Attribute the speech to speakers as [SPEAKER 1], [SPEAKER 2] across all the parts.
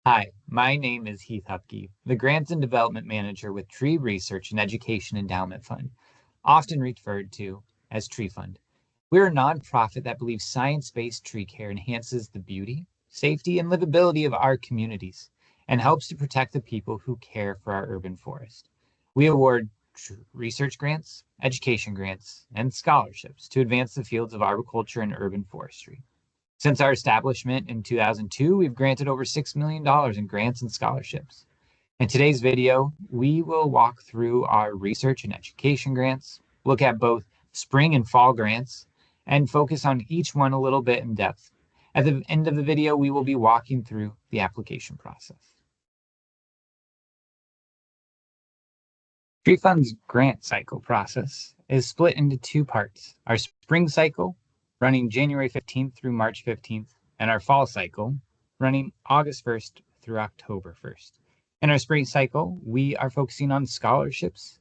[SPEAKER 1] Hi, my name is Heath Hupke, the Grants and Development Manager with Tree Research and Education Endowment Fund, often referred to as Tree Fund. We're a nonprofit that believes science-based tree care enhances the beauty, safety, and livability of our communities and helps to protect the people who care for our urban forest. We award research grants, education grants, and scholarships to advance the fields of arboriculture and urban forestry. Since our establishment in 2002, we've granted over $6 million in grants and scholarships. In today's video, we will walk through our research and education grants, look at both spring and fall grants, and focus on each one a little bit in depth. At the end of the video, we will be walking through the application process. Tree Fund's grant cycle process is split into two parts. Our spring cycle, running January 15th through March 15th, and our fall cycle, running August 1st through October 1st. In our spring cycle, we are focusing on scholarships,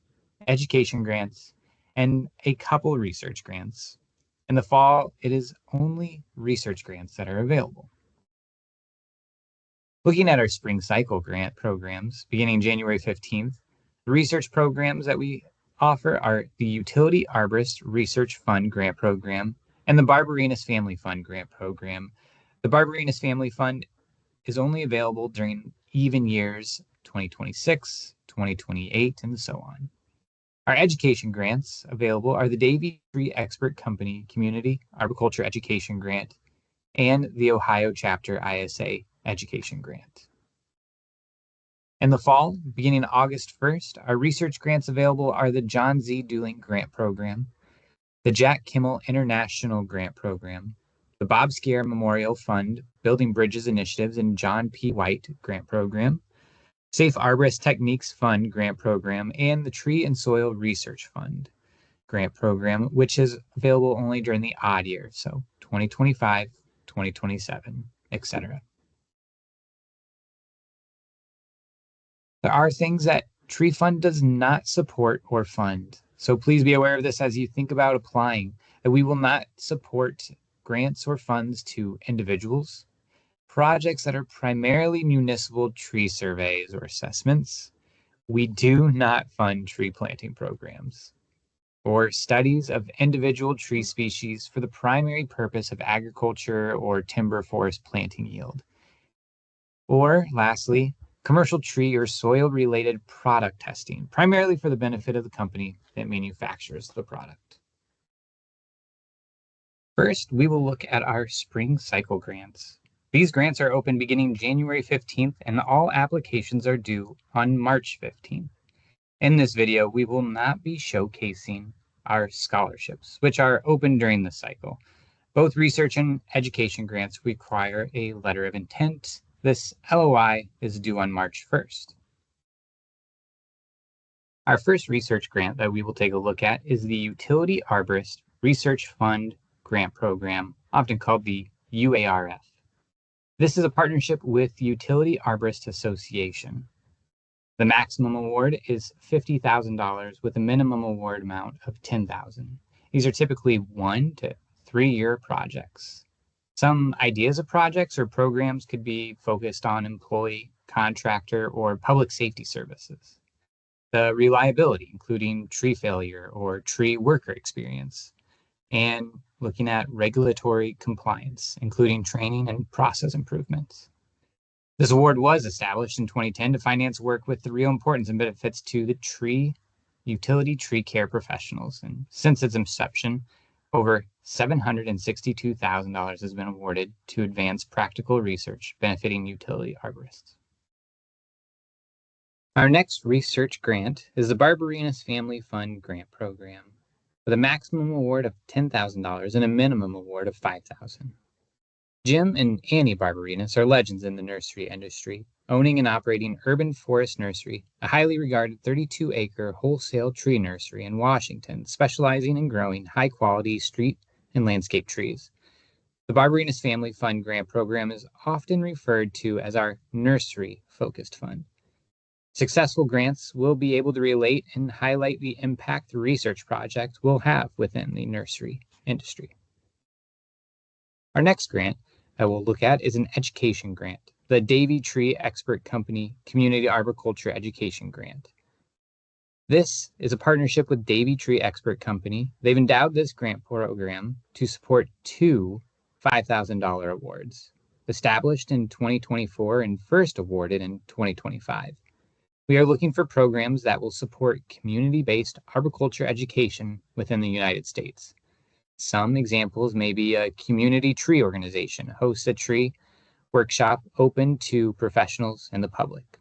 [SPEAKER 1] education grants, and a couple research grants. In the fall, it is only research grants that are available. Looking at our spring cycle grant programs, beginning January 15th, the research programs that we offer are the Utility Arborist Research Fund Grant Program and the Barbarinus Family Fund Grant Program. The Barbarinus Family Fund is only available during even years 2026, 2028, and so on. Our education grants available are the Davie Tree Expert Company Community Arboriculture Education Grant and the Ohio Chapter ISA Education Grant. In the fall, beginning August 1st, our research grants available are the John Z. Dooling Grant Program, the Jack Kimmel International Grant Program, the Bob Skier Memorial Fund Building Bridges Initiatives and John P. White Grant Program, Safe Arborist Techniques Fund Grant Program, and the Tree and Soil Research Fund Grant Program, which is available only during the odd years, so 2025, 2027, etc. There are things that Tree Fund does not support or fund. So please be aware of this as you think about applying, that we will not support grants or funds to individuals, projects that are primarily municipal tree surveys or assessments. We do not fund tree planting programs or studies of individual tree species for the primary purpose of agriculture or timber forest planting yield. Or lastly, commercial tree or soil-related product testing, primarily for the benefit of the company that manufactures the product. First, we will look at our spring cycle grants. These grants are open beginning January 15th, and all applications are due on March 15th. In this video, we will not be showcasing our scholarships, which are open during the cycle. Both research and education grants require a letter of intent. This LOI is due on March 1st. Our first research grant that we will take a look at is the Utility Arborist Research Fund Grant Program, often called the UARF. This is a partnership with the Utility Arborist Association. The maximum award is $50,000 with a minimum award amount of $10,000. These are typically 1 to 3 year projects. Some ideas of projects or programs could be focused on employee, contractor, or public safety services. The reliability, including tree failure or tree worker experience, and looking at regulatory compliance, including training and process improvements. This award was established in 2010 to finance work with the real importance and benefits to the utility tree care professionals. And since its inception, over $762,000 has been awarded to advance practical research benefiting utility arborists. Our next research grant is the Barbarinus Family Fund Grant Program, with a maximum award of $10,000 and a minimum award of $5,000. Jim and Annie Barbarinus are legends in the nursery industry, owning and operating Urban Forest Nursery, a highly regarded 32-acre wholesale tree nursery in Washington, specializing in growing high-quality street and landscape trees. The Barbarinus Family Fund Grant Program is often referred to as our nursery-focused fund. Successful grants will be able to relate and highlight the impact the research project will have within the nursery industry. Our next grant that we'll look at is an education grant. the Davy Tree Expert Company Community Arboriculture Education Grant. This is a partnership with Davy Tree Expert Company. They've endowed this grant program to support two $5,000 awards, established in 2024 and first awarded in 2025. We are looking for programs that will support community-based arboriculture education within the United States. Some examples may be a community tree organization hosts a tree workshop open to professionals and the public,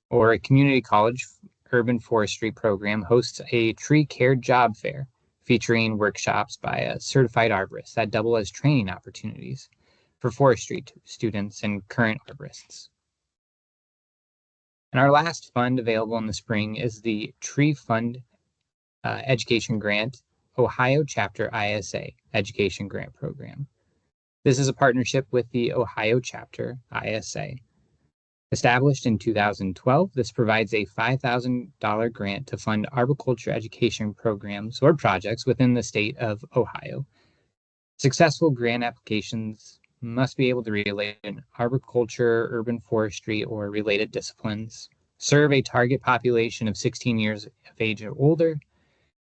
[SPEAKER 1] or a community college urban forestry program hosts a tree care job fair featuring workshops by a certified arborist that double as training opportunities for forestry students and current arborists. And our last fund available in the spring is the Tree Fund Education Grant, Ohio Chapter ISA Education Grant Program. This is a partnership with the Ohio Chapter ISA. Established in 2012, this provides a $5,000 grant to fund arboriculture education programs or projects within the state of Ohio. Successful grant applications must be able to relate in arboriculture, urban forestry, or related disciplines, serve a target population of 16 years of age or older,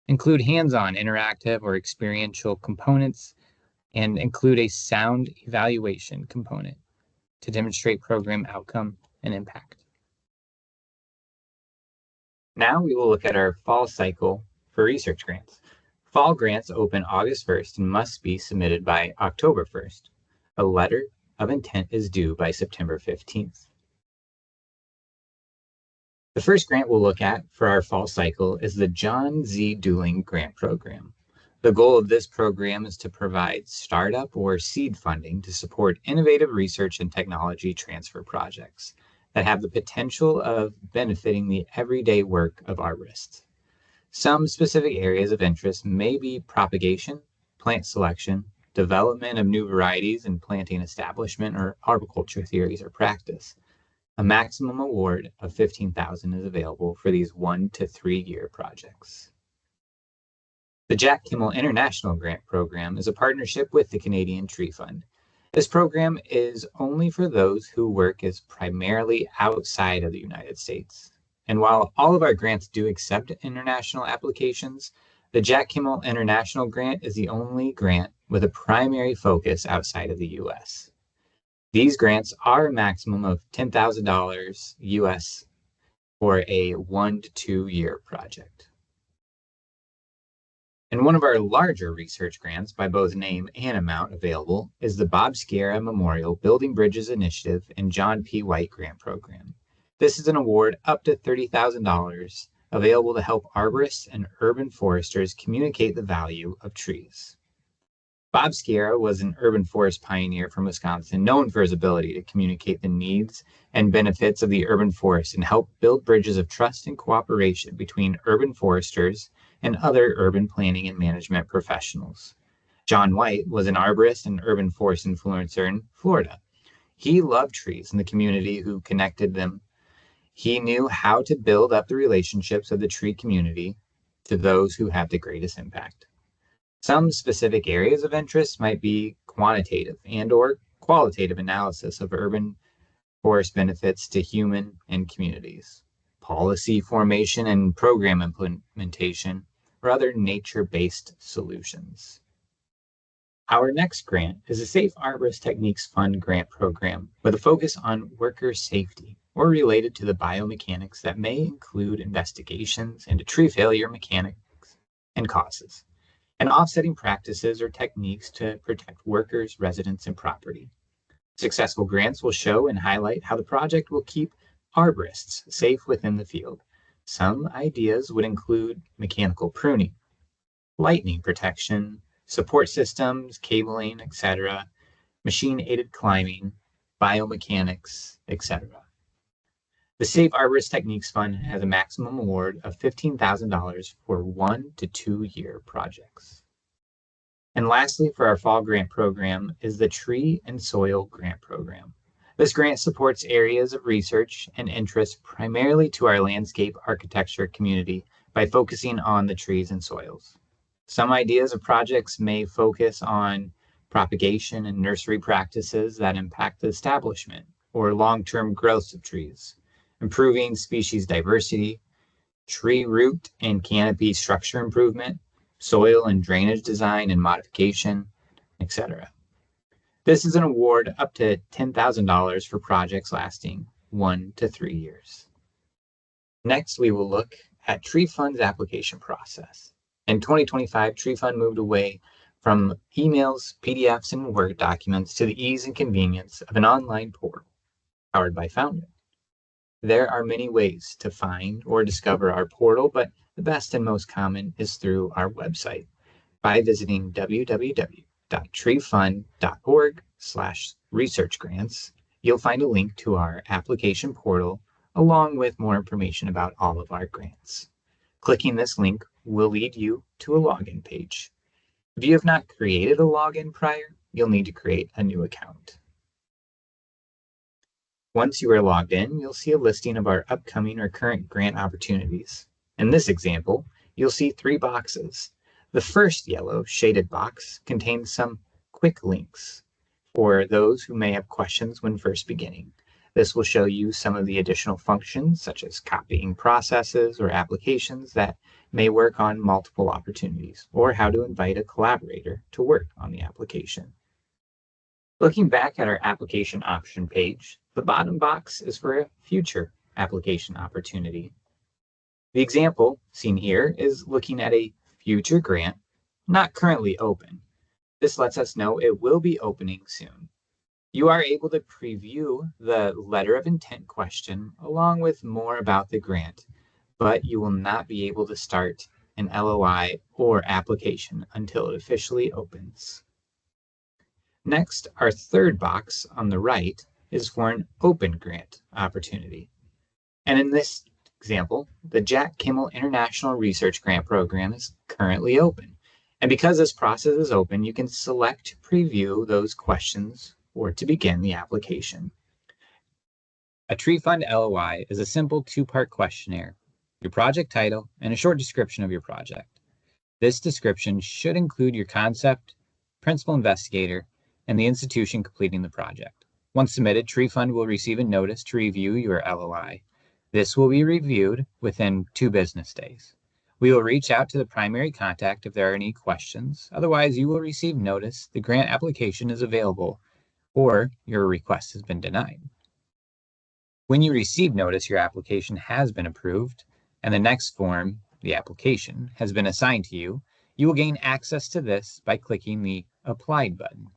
[SPEAKER 1] include hands-on interactive or experiential components, and include a sound evaluation component to demonstrate program outcome and impact. Now we will look at our fall cycle for research grants. Fall grants open August 1st and must be submitted by October 1st. A letter of intent is due by September 15th. The first grant we'll look at for our fall cycle is the John Z. Dooling Grant Program. The goal of this program is to provide startup or seed funding to support innovative research and technology transfer projects that have the potential of benefiting the everyday work of arborists. Some specific areas of interest may be propagation, plant selection, development of new varieties and planting establishment or arboriculture theories or practice. A maximum award of $15,000 is available for these 1 to 3 year projects. The Jack Kimmel International Grant Program is a partnership with the Canadian Tree Fund. This program is only for those who work as primarily outside of the United States. And while all of our grants do accept international applications, the Jack Kimmel International Grant is the only grant with a primary focus outside of the U.S. These grants are a maximum of $10,000 U.S. for a 1 to 2 year project. And one of our larger research grants by both name and amount available is the Bob Sciarra Memorial Building Bridges Initiative and John P. White Grant Program. This is an award up to $30,000 available to help arborists and urban foresters communicate the value of trees. Bob Sciarra was an urban forest pioneer from Wisconsin, known for his ability to communicate the needs and benefits of the urban forest and help build bridges of trust and cooperation between urban foresters and other urban planning and management professionals. John White was an arborist and urban forest influencer in Florida. He loved trees and the community who connected them. He knew how to build up the relationships of the tree community to those who have the greatest impact. Some specific areas of interest might be quantitative and/or qualitative analysis of urban forest benefits to human and communities, policy formation and program implementation, or other nature-based solutions. Our next grant is a Safe Arborist Techniques Fund grant program with a focus on worker safety or related to the biomechanics that may include investigations into tree failure mechanics and causes, and offsetting practices or techniques to protect workers, residents, and property. Successful grants will show and highlight how the project will keep arborists safe within the field. Some ideas would include mechanical pruning, lightning protection, support systems, cabling, etc., machine-aided climbing, biomechanics, etc. The Safe Arborist Techniques Fund has a maximum award of $15,000 for 1 to 2 year projects. And lastly, for our fall grant program is the Tree and Soil Grant Program. This grant supports areas of research and interest primarily to our landscape architecture community by focusing on the trees and soils. Some ideas of projects may focus on propagation and nursery practices that impact the establishment or long-term growth of trees, improving species diversity, tree root and canopy structure improvement, soil and drainage design and modification, etc. This is an award up to $10,000 for projects lasting 1 to 3 years. Next, we will look at Tree Fund's application process. In 2025, Tree Fund moved away from emails, PDFs, and Word documents to the ease and convenience of an online portal powered by Foundry. There are many ways to find or discover our portal, but the best and most common is through our website by visiting www.treefund.org/researchgrants. You'll find a link to our application portal along with more information about all of our grants. Clicking this link will lead you to a login page. If you have not created a login prior, you'll need to create a new account. Once you are logged in, you'll see a listing of our upcoming or current grant opportunities. In this example, you'll see 3 boxes. The first yellow shaded box contains some quick links for those who may have questions when first beginning. This will show you some of the additional functions such as copying processes or applications that may work on multiple opportunities, or how to invite a collaborator to work on the application. Looking back at our application option page, the bottom box is for a future application opportunity. The example seen here is looking at a future grant not currently open. This lets us know it will be opening soon. You are able to preview the letter of intent question along with more about the grant, but you will not be able to start an LOI or application until it officially opens. Next, our third box on the right is for an open grant opportunity. And in this example, the Jack Kimmel International Research Grant Program is currently open. And because this process is open, you can select to preview those questions or to begin the application. A Tree Fund LOI is a simple 2-part questionnaire, your project title, and a short description of your project. This description should include your concept, principal investigator, and the institution completing the project. Once submitted, Tree Fund will receive a notice to review your LOI. This will be reviewed within 2 business days. We will reach out to the primary contact if there are any questions. Otherwise, you will receive notice the grant application is available or your request has been denied. When you receive notice your application has been approved and the next form, the application, has been assigned to you, you will gain access to this by clicking the Applied button.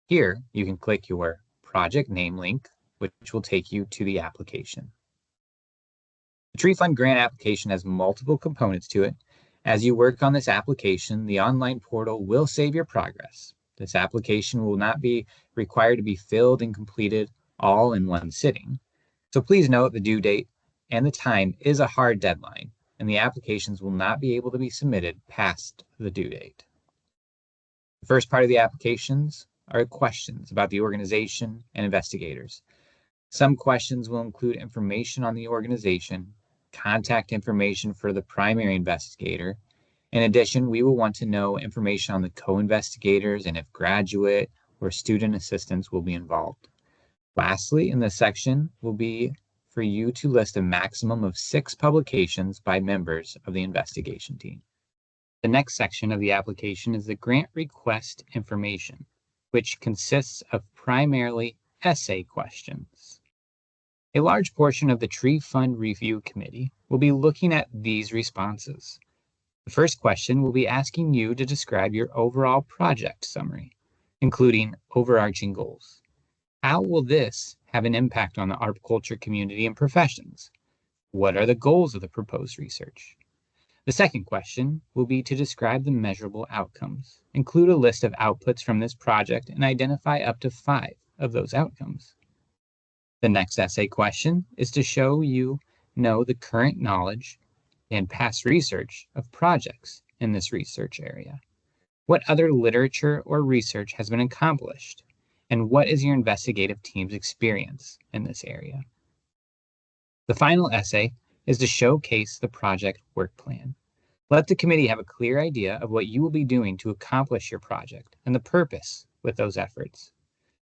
[SPEAKER 1] Here, you can click your project name link, which will take you to the application. The Tree Fund grant application has multiple components to it. As you work on this application, the online portal will save your progress. This application will not be required to be filled and completed all in one sitting. So please note the due date and the time is a hard deadline, and the applications will not be able to be submitted past the due date. The first part of the applications are questions about the organization and investigators. Some questions will include information on the organization, contact information for the primary investigator. In addition, we will want to know information on the co-investigators and if graduate or student assistants will be involved. Lastly, in this section will be for you to list a maximum of 6 publications by members of the investigation team. The next section of the application is the grant request information, which consists of primarily essay questions. A large portion of the Tree Fund Review Committee will be looking at these responses. The first question will be asking you to describe your overall project summary, including overarching goals. How will this have an impact on the arboriculture community and professions? What are the goals of the proposed research? The second question will be to describe the measurable outcomes. Include a list of outputs from this project and identify up to 5 of those outcomes. The next essay question is to show you know the current knowledge and past research of projects in this research area. What other literature or research has been accomplished? And what is your investigative team's experience in this area? The final essay is to showcase the project work plan. Let the committee have a clear idea of what you will be doing to accomplish your project and the purpose with those efforts.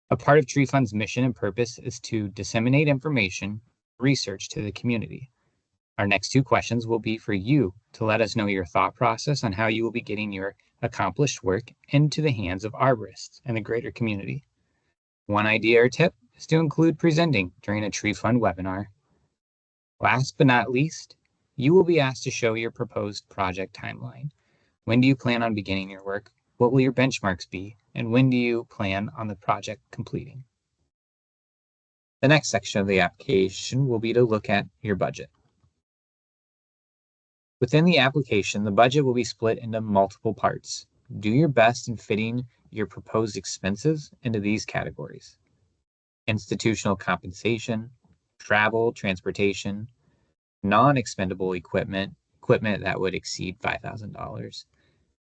[SPEAKER 1] A part of Tree Fund's mission and purpose is to disseminate information, research to the community. Our next two questions will be for you to let us know your thought process on how you will be getting your accomplished work into the hands of arborists and the greater community. One idea or tip is to include presenting during a Tree Fund webinar. Last but not least, you will be asked to show your proposed project timeline. When do you plan on beginning your work? What will your benchmarks be? And when do you plan on the project completing? The next section of the application will be to look at your budget. Within the application, the budget will be split into multiple parts. Do your best in fitting your proposed expenses into these categories: institutional compensation, travel, transportation, non-expendable equipment that would exceed $5,000,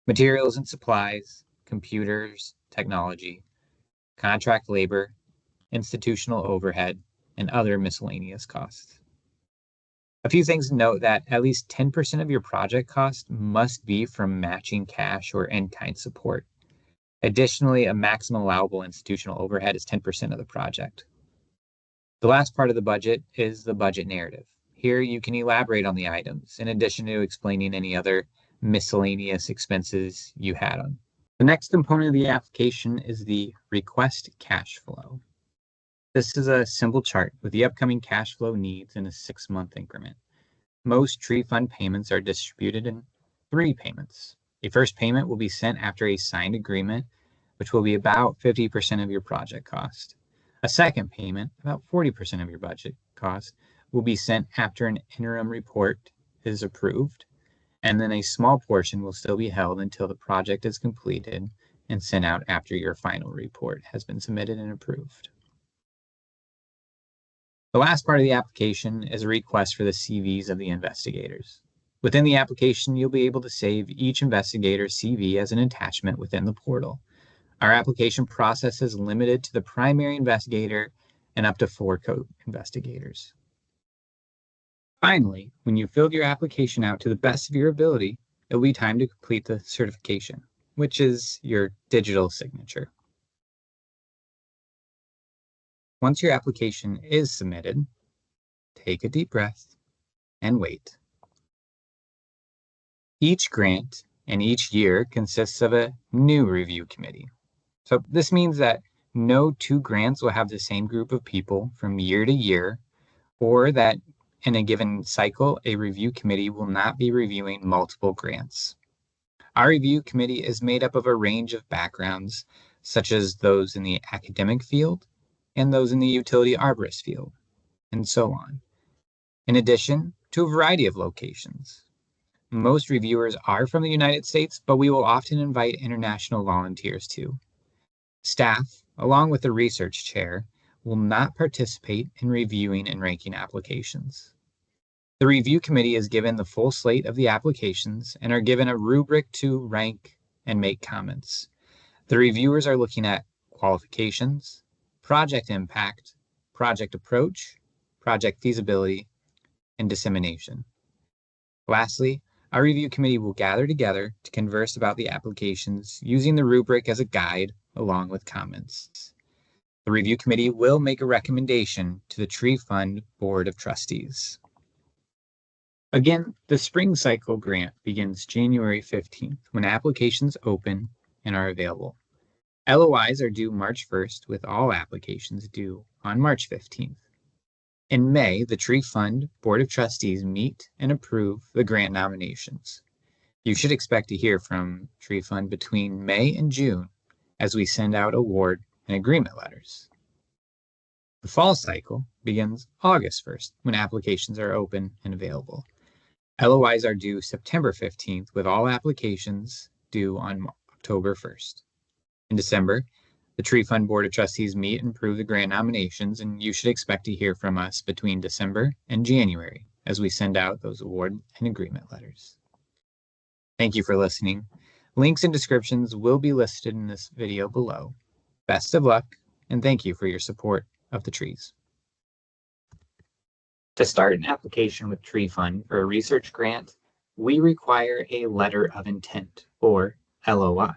[SPEAKER 1] materials and supplies, computers, technology, contract labor, institutional overhead, and other miscellaneous costs. A few things to note: that at least 10% of your project cost must be from matching cash or in-kind support. Additionally, a maximum allowable institutional overhead is 10% of the project. The last part of the budget is the budget narrative. Here you can elaborate on the items, in addition to explaining any other miscellaneous expenses you had on. The next component of the application is the request cash flow. This is a simple chart with the upcoming cash flow needs in a 6-month increment. Most Tree Fund payments are distributed in 3 payments. A first payment will be sent after a signed agreement, which will be about 50% of your project cost. A second payment, about 40% of your budget cost, will be sent after an interim report is approved, and then a small portion will still be held until the project is completed and sent out after your final report has been submitted and approved. The last part of the application is a request for the CVs of the investigators. Within the application, you'll be able to save each investigator's CV as an attachment within the portal. Our application process is limited to the primary investigator and up to 4 co-investigators. Finally, when you've filled your application out to the best of your ability, it'll be time to complete the certification, which is your digital signature. Once your application is submitted, take a deep breath and wait. Each grant and each year consists of a new review committee. So this means that no 2 grants will have the same group of people from year to year, or that in a given cycle, a review committee will not be reviewing multiple grants. Our review committee is made up of a range of backgrounds, such as those in the academic field and those in the utility arborist field, and so on, in addition to a variety of locations. Most reviewers are from the United States, but we will often invite international volunteers too. Staff, along with the research chair, will not participate in reviewing and ranking applications. The review committee is given the full slate of the applications and are given a rubric to rank and make comments. The reviewers are looking at qualifications, project impact, project approach, project feasibility, and dissemination. Lastly, our review committee will gather together to converse about the applications using the rubric as a guide along with comments. The review committee will make a recommendation to the Tree Fund Board of Trustees. Again, the Spring Cycle Grant begins January 15th when applications open and are available. LOIs are due March 1st, with all applications due on March 15th. In May, the Tree Fund Board of Trustees meet and approve the grant nominations. You should expect to hear from Tree Fund between May and June as we send out award and agreement letters. The fall cycle begins August 1st when applications are open and available. LOIs are due September 15th, with all applications due on October 1st. In December, the Tree Fund Board of Trustees meet and approve the grant nominations, and you should expect to hear from us between December and January as we send out those award and agreement letters. Thank you for listening. Links and descriptions will be listed in this video below. Best of luck, and thank you for your support of the trees. To start an application with Tree Fund for a research grant, we require a letter of intent, or LOI.